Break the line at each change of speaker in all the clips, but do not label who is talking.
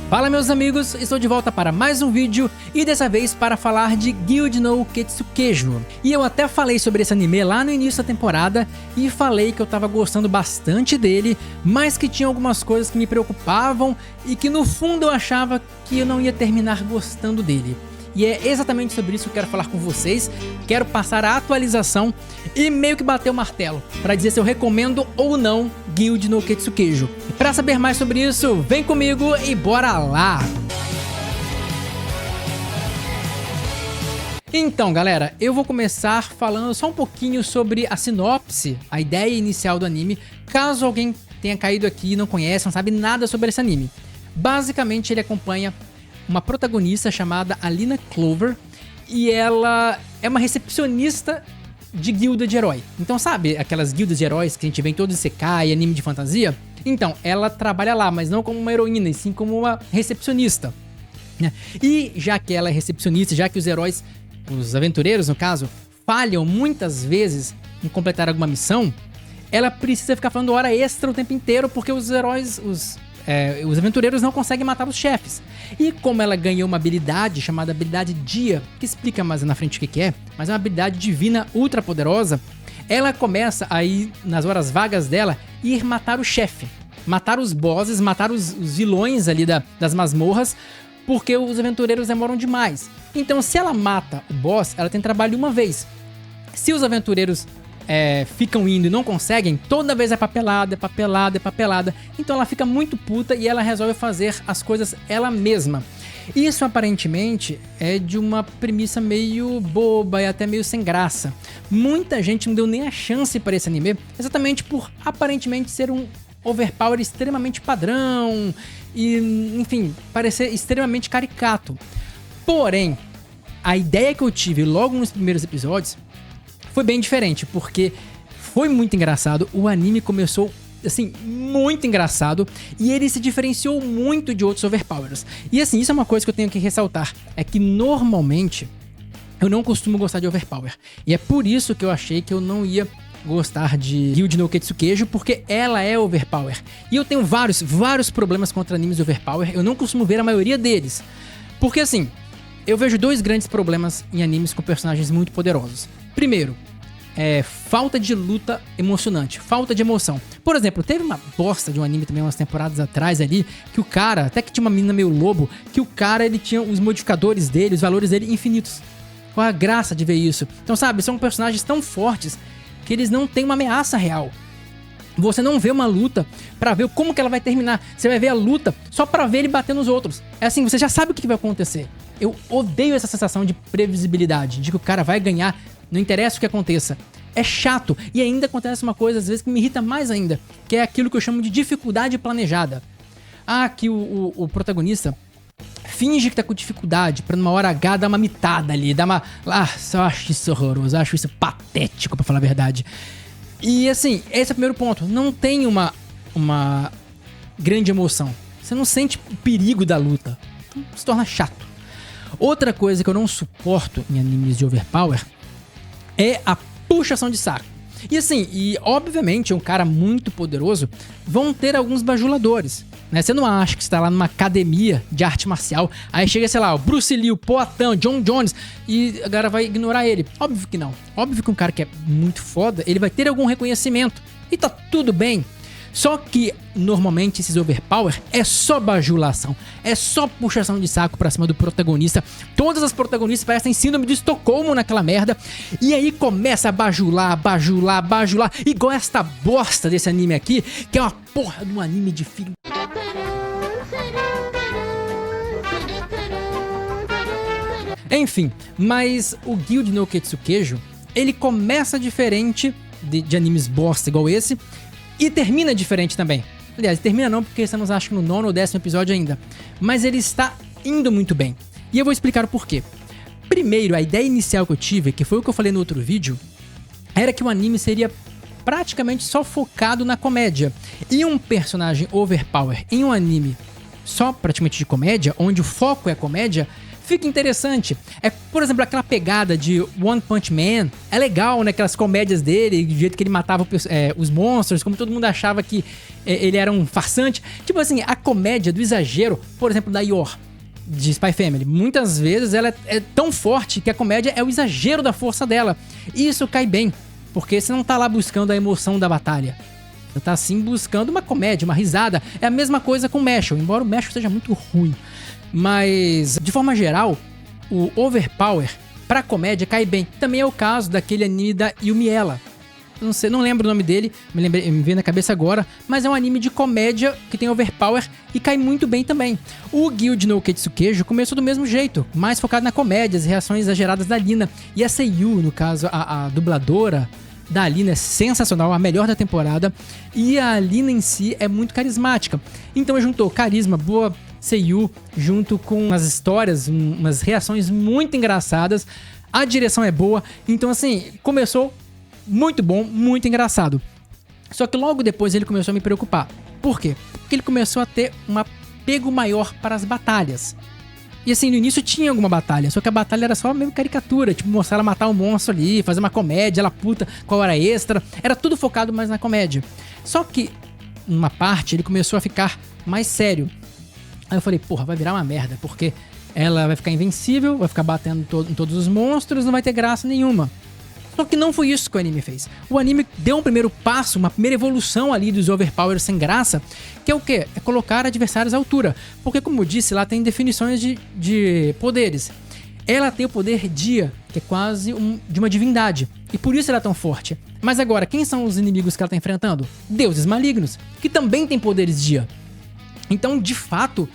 Fala meus amigos, estou de volta para mais um vídeo e dessa vez para falar de Guild no Ketsukejo. E eu até falei sobre esse anime lá no início da temporada e falei que eu tava gostando bastante dele, mas que tinha algumas coisas que me preocupavam e que no fundo eu achava que eu não ia terminar gostando dele. E é exatamente sobre isso que eu quero falar com vocês, quero passar a atualização e meio que bater o martelo, para dizer se eu recomendo ou não Guild no Ketsukejo. E para saber mais sobre isso, vem comigo e bora lá! Então galera, eu vou começar falando só um pouquinho sobre a sinopse, a ideia inicial do anime, caso alguém tenha caído aqui e não conhece, não sabe nada sobre esse anime. Basicamente ele acompanha uma protagonista chamada Alina Clover e ela é uma recepcionista de guilda de herói. Então sabe aquelas guildas de heróis que a gente vê em todo Isekai e anime de fantasia? Então, ela trabalha lá, mas não como uma heroína, e sim como uma recepcionista, né? E já que ela é recepcionista, já que os heróis, os aventureiros no caso, falham muitas vezes em completar alguma missão, ela precisa ficar falando hora extra o tempo inteiro porque os heróis, os aventureiros não conseguem matar os chefes. E como ela ganhou uma habilidade chamada habilidade Dia, que explica mais na frente o que é, mas é uma habilidade divina ultra poderosa, ela começa aí, nas horas vagas dela, ir matar o chefe, matar os bosses, matar os vilões ali das masmorras, porque os aventureiros demoram demais. Então se ela mata o boss, ela tem trabalho uma vez. Se os aventureiros ficam indo e não conseguem, toda vez é papelada, é papelada, é papelada. Então ela fica muito puta e ela resolve fazer as coisas ela mesma. Isso aparentemente é de uma premissa meio boba e até meio sem graça. Muita gente não deu nem a chance para esse anime, exatamente por aparentemente ser um overpower extremamente padrão e, enfim, parecer extremamente caricato. Porém, a ideia que eu tive logo nos primeiros episódios foi bem diferente, porque foi muito engraçado, o anime começou, assim, muito engraçado, e ele se diferenciou muito de outros overpowers. E assim, isso é uma coisa que eu tenho que ressaltar, é que normalmente eu não costumo gostar de overpower, e é por isso que eu achei que eu não ia gostar de Guild no Ketsukejo, porque ela é overpower. E eu tenho vários problemas contra animes de overpower, eu não costumo ver a maioria deles, porque assim, eu vejo dois grandes problemas em animes com personagens muito poderosos. Primeiro, falta de luta emocionante, falta de emoção. Por exemplo, teve uma bosta de um anime também umas temporadas atrás ali, que o cara, até que tinha uma menina meio lobo, que o cara, ele tinha os modificadores dele, os valores dele infinitos. Qual a graça de ver isso? Então sabe, são personagens tão fortes que eles não têm uma ameaça real. Você não vê uma luta pra ver como que ela vai terminar. Você vai ver a luta só pra ver ele bater nos outros. É assim, você já sabe o que vai acontecer. Eu odeio essa sensação de previsibilidade, de que o cara vai ganhar, não interessa o que aconteça. É chato. E ainda acontece uma coisa, às vezes, que me irrita mais ainda, que é aquilo que eu chamo de dificuldade planejada. Que o protagonista finge que tá com dificuldade pra numa hora H dar uma mitada ali, dar uma... eu acho isso horroroso, eu acho isso patético, pra falar a verdade. E assim, esse é o primeiro ponto. Não tem uma grande emoção. Você não sente o perigo da luta. Então se torna chato. Outra coisa que eu não suporto em animes de overpower é a puxação de saco. E assim, obviamente um cara muito poderoso vão ter alguns bajuladores, né? Você não acha que você tá lá numa academia de arte marcial, aí chega, sei lá, o Bruce Lee, o Poatan, John Jones, e a galera vai ignorar ele. Óbvio que não. Óbvio que um cara que é muito foda, ele vai ter algum reconhecimento. E tá tudo bem. Só que, normalmente, esses overpower é só bajulação. É só puxação de saco pra cima do protagonista. Todas as protagonistas parecem síndrome de Estocolmo naquela merda. E aí começa a bajular. Igual esta bosta desse anime aqui, que é uma porra de um anime de filho. Enfim, mas o Guild no Ketsukejo, ele começa diferente de animes bosta igual esse, e termina diferente também. Aliás, termina não, porque estamos acho que no 9º ou 10º episódio ainda. Mas ele está indo muito bem. E eu vou explicar o porquê. Primeiro, a ideia inicial que eu tive, que foi o que eu falei no outro vídeo, era que o anime seria praticamente só focado na comédia. E um personagem overpower em um anime só praticamente de comédia, onde o foco é a comédia, fica interessante. Por exemplo, aquela pegada de One Punch Man, é legal, né? Aquelas comédias dele, do jeito que ele matava os monstros, como todo mundo achava que ele era um farsante. Tipo assim, a comédia do exagero, por exemplo, da Yor, de Spy Family. Muitas vezes ela é tão forte que a comédia é o exagero da força dela. E isso cai bem, porque você não tá lá buscando a emoção da batalha. Você tá sim buscando uma comédia, uma risada. É a mesma coisa com o Mashle, embora o Mashle seja muito ruim. Mas, de forma geral, o Overpower pra comédia cai bem. Também é o caso daquele anime da Yumiella. Não lembro o nome dele, me veio na cabeça agora, mas é um anime de comédia que tem Overpower e cai muito bem também. O Guild no Ketsukejo começou do mesmo jeito, mais focado na comédia, as reações exageradas da Lina. E a Seiyu, no caso, a dubladora da Lina é sensacional, a melhor da temporada. E a Lina em si é muito carismática. Então juntou carisma, boa Seiyu, junto com umas histórias, umas reações muito engraçadas. A direção é boa, então assim, começou muito bom, muito engraçado. Só que logo depois ele começou a me preocupar. Por quê? Porque ele começou a ter um apego maior para as batalhas. E assim, no início tinha alguma batalha, só que a batalha era só mesmo caricatura, tipo mostrar ela matar um monstro ali, fazer uma comédia, ela puta com a hora extra. Era tudo focado mais na comédia. Só que, numa parte, ele começou a ficar mais sério. Aí eu falei, porra, vai virar uma merda, porque ela vai ficar invencível, vai ficar batendo em todos os monstros, não vai ter graça nenhuma. Só que não foi isso que o anime fez. O anime deu um primeiro passo, uma primeira evolução ali dos Overpower sem graça, que é o quê? É colocar adversários à altura. Porque, como eu disse, lá tem definições de poderes. Ela tem o poder Dia, que é quase de uma divindade, e por isso ela é tão forte. Mas agora, quem são os inimigos que ela está enfrentando? Deuses malignos, que também têm poderes Dia. Então, de fato,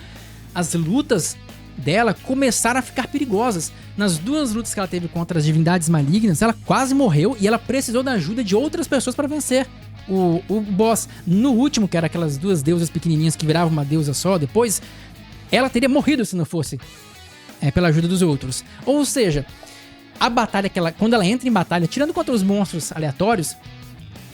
as lutas dela começaram a ficar perigosas. Nas duas lutas que ela teve contra as divindades malignas, ela quase morreu e ela precisou da ajuda de outras pessoas para vencer o boss. No último, que era aquelas duas deusas pequenininhas que viravam uma deusa só depois, ela teria morrido se não fosse pela ajuda dos outros. Ou seja, a batalha quando ela entra em batalha, tirando contra os monstros aleatórios,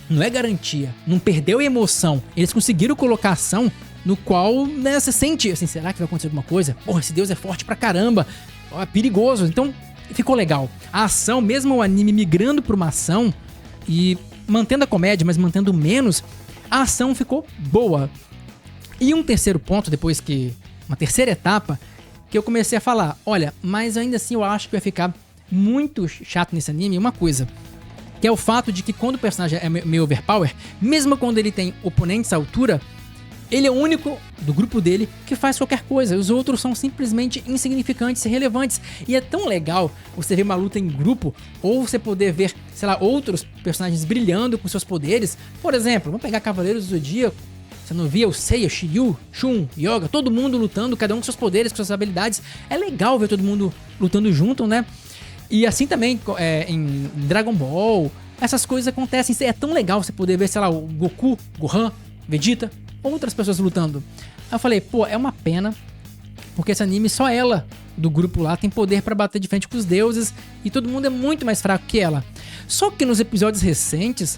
não é garantia, não perdeu a emoção. Eles conseguiram colocar ação no qual, né, você sente assim, será que vai acontecer alguma coisa? Porra, esse deus é forte pra caramba, é perigoso. Então ficou legal. A ação, mesmo o anime migrando pra uma ação e mantendo a comédia, mas mantendo menos, a ação ficou boa. E um terceiro ponto, uma terceira etapa, que eu comecei a falar, olha, mas ainda assim eu acho que vai ficar muito chato nesse anime uma coisa, que é o fato de que quando o personagem é meio overpower, mesmo quando ele tem oponentes à altura, ele é o único do grupo dele que faz qualquer coisa. Os outros são simplesmente insignificantes e irrelevantes. E é tão legal você ver uma luta em grupo, ou você poder ver, sei lá, outros personagens brilhando com seus poderes. Por exemplo, vamos pegar Cavaleiros do Zodíaco. Você não via o Seiya, Shiryu, Shun, Yoga, todo mundo lutando, cada um com seus poderes, com suas habilidades. É legal ver todo mundo lutando junto, né? E assim também em Dragon Ball, essas coisas acontecem. É tão legal você poder ver, sei lá, o Goku, Gohan, Vegeta, outras pessoas lutando. Aí eu falei, pô, é uma pena, porque esse anime, só ela do grupo lá tem poder pra bater de frente com os deuses e todo mundo é muito mais fraco que ela. Só que nos episódios recentes,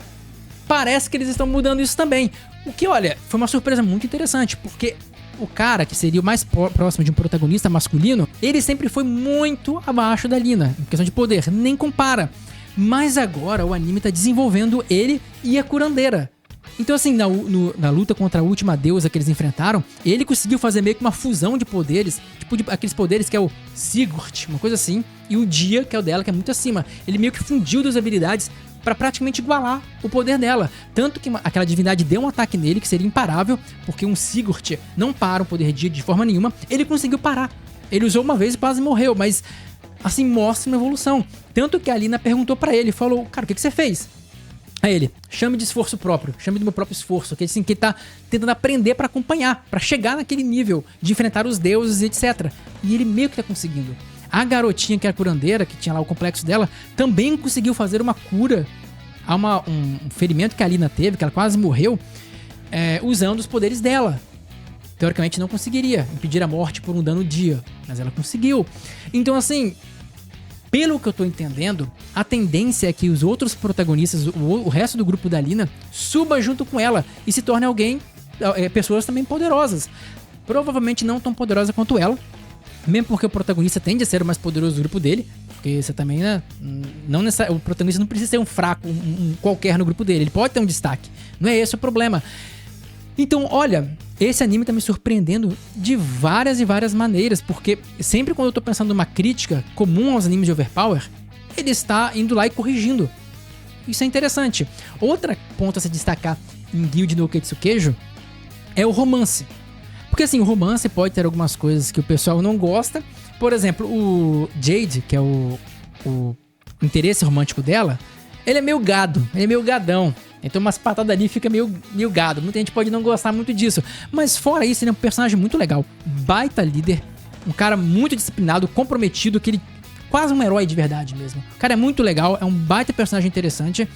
parece que eles estão mudando isso também. O que, olha, foi uma surpresa muito interessante, porque o cara que seria o mais próximo de um protagonista masculino, ele sempre foi muito abaixo da Lina, em questão de poder, nem compara. Mas agora o anime tá desenvolvendo ele e a curandeira. Então assim, na luta contra a última deusa que eles enfrentaram, ele conseguiu fazer meio que uma fusão de poderes, tipo aqueles poderes que é o Sigurd, uma coisa assim, e o Dia, que é o dela, que é muito acima. Ele meio que fundiu duas habilidades pra praticamente igualar o poder dela. Tanto que aquela divindade deu um ataque nele que seria imparável, porque um Sigurd não para o poder de forma nenhuma. Ele conseguiu parar. Ele usou uma vez e quase morreu, mas assim, mostra uma evolução. Tanto que a Lina perguntou pra ele, falou, cara, o que você fez? Aí ele, chame de esforço próprio, chame do meu próprio esforço, que assim, que ele tá tentando aprender pra acompanhar, pra chegar naquele nível de enfrentar os deuses e etc. E ele meio que tá conseguindo. A garotinha que é a curandeira, que tinha lá o complexo dela, também conseguiu fazer uma cura a um ferimento que a Lina teve, que ela quase morreu, usando os poderes dela. Teoricamente não conseguiria impedir a morte por um dano dia, mas ela conseguiu. Então assim, pelo que eu tô entendendo, a tendência é que os outros protagonistas, o resto do grupo da Lina, suba junto com ela e se torne pessoas também poderosas. Provavelmente não tão poderosas quanto ela, Mesmo porque o protagonista tende a ser o mais poderoso do grupo dele. Porque você também, né? O protagonista não precisa ser um fraco, um qualquer no grupo dele. Ele pode ter um destaque. Não é esse o problema. Então, olha, esse anime tá me surpreendendo de várias e várias maneiras. Porque sempre quando eu tô pensando numa crítica comum aos animes de Overpower, ele está indo lá e corrigindo. Isso é interessante. Outro ponto a se destacar em Guild no Ketsukejo é o romance. Porque assim, o romance pode ter algumas coisas que o pessoal não gosta. Por exemplo, o Jade, que é o interesse romântico dela, ele é meio gado, ele é meio gadão. Então umas patadas ali fica meio gado. Muita gente pode não gostar muito disso. Mas fora isso, ele é um personagem muito legal. Baita líder. Um cara muito disciplinado, comprometido, que ele... Quase um herói de verdade mesmo. O cara é muito legal, é um baita personagem interessante.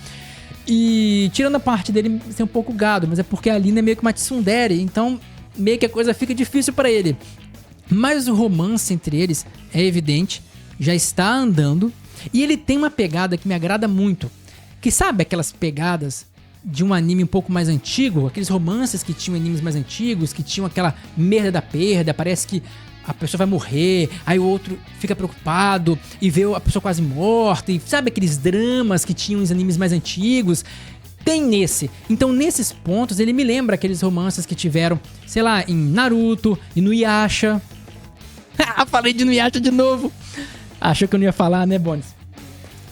E tirando a parte dele ser um pouco gado, mas é porque a Lina é meio que uma tsundere, então meio que a coisa fica difícil pra ele. Mas o romance entre eles é evidente, já está andando. E ele tem uma pegada que me agrada muito. Que sabe aquelas pegadas de um anime um pouco mais antigo? Aqueles romances que tinham animes mais antigos, que tinham aquela merda da perda, parece que a pessoa vai morrer, aí o outro fica preocupado e vê a pessoa quase morta, e sabe aqueles dramas que tinham nos animes mais antigos? Tem nesse. Então, nesses pontos, ele me lembra aqueles romances que tiveram, sei lá, em Naruto e no Yasha. Falei de Nuyasha de novo. Achou que eu não ia falar, né, Bonis?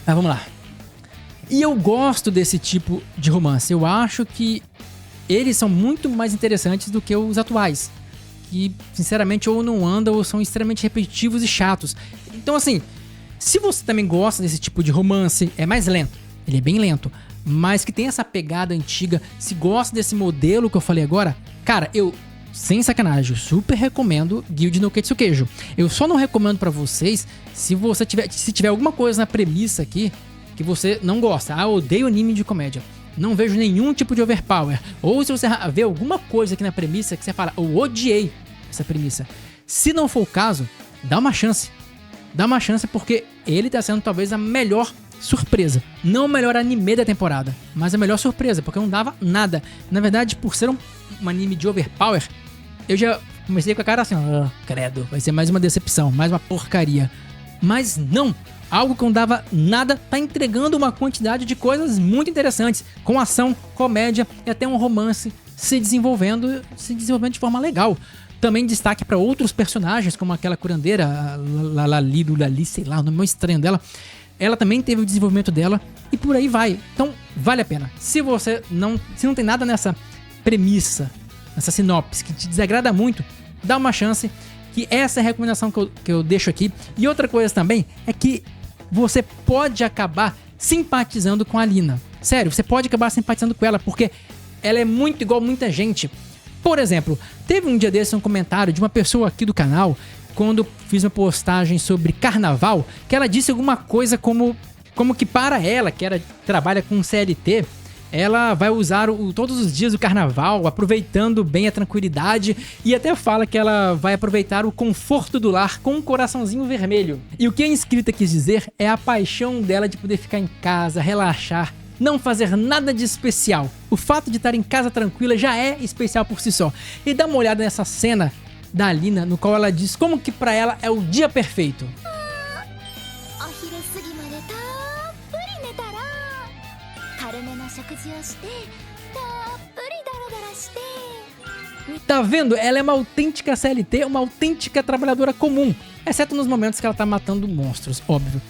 Mas vamos lá. E eu gosto desse tipo de romance. Eu acho que eles são muito mais interessantes do que os atuais. Que, sinceramente, ou não andam ou são extremamente repetitivos e chatos. Então, assim, se você também gosta desse tipo de romance, é mais lento. Ele é bem lento. Mas que tem essa pegada antiga. Se gosta desse modelo que eu falei agora, cara, eu... Sem sacanagem, super recomendo Guild no Ketsukejo. Eu só não recomendo pra vocês se tiver alguma coisa na premissa aqui que você não gosta. Ah, eu odeio anime de comédia. Não vejo nenhum tipo de overpower. Ou se você vê alguma coisa aqui na premissa que você fala, eu odiei essa premissa. Se não for o caso, dá uma chance. Dá uma chance porque ele tá sendo talvez a melhor surpresa. Não o melhor anime da temporada, mas a melhor surpresa, porque não dava nada. Na verdade, por ser um anime de overpower, eu já comecei com a cara assim, credo, vai ser mais uma decepção, mais uma porcaria. Mas não, algo que não dava nada, tá entregando uma quantidade de coisas muito interessantes, com ação, comédia e até um romance se desenvolvendo de forma legal. Também destaque para outros personagens, como aquela curandeira, Lali, sei lá, o nome é estranho dela. Ela também teve o desenvolvimento dela e por aí vai. Então, vale a pena. Se não tem nada nessa premissa, nessa sinopse que te desagrada muito, dá uma chance, que essa é a recomendação que eu deixo aqui. E outra coisa também é que você pode acabar simpatizando com a Lina. Sério, você pode acabar simpatizando com ela, porque ela é muito igual muita gente. Por exemplo, teve um dia desse um comentário de uma pessoa aqui do canal, quando fiz uma postagem sobre carnaval, que ela disse alguma coisa como que para ela, que trabalha com CLT, ela vai usar todos os dias do carnaval, aproveitando bem a tranquilidade, e até fala que ela vai aproveitar o conforto do lar com um coraçãozinho vermelho. E o que a inscrita quis dizer é a paixão dela de poder ficar em casa, relaxar, não fazer nada de especial. O fato de estar em casa tranquila já é especial por si só. E dá uma olhada nessa cena da Lina, no qual ela diz como que pra ela é o dia perfeito. Tá vendo? Ela é uma autêntica CLT, uma autêntica trabalhadora comum. Exceto nos momentos que ela tá matando monstros, óbvio.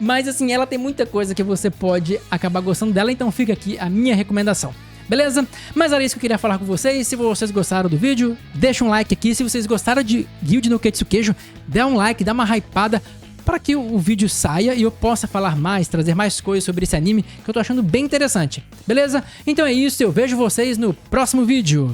Mas assim, ela tem muita coisa que você pode acabar gostando dela, então fica aqui a minha recomendação. Beleza? Mas era isso que eu queria falar com vocês. Se vocês gostaram do vídeo, deixa um like aqui. Se vocês gostaram de Guild no Ketsukejo, dá um like, dá uma hypada para que o vídeo saia e eu possa falar mais, trazer mais coisas sobre esse anime que eu tô achando bem interessante. Beleza? Então é isso, eu vejo vocês no próximo vídeo.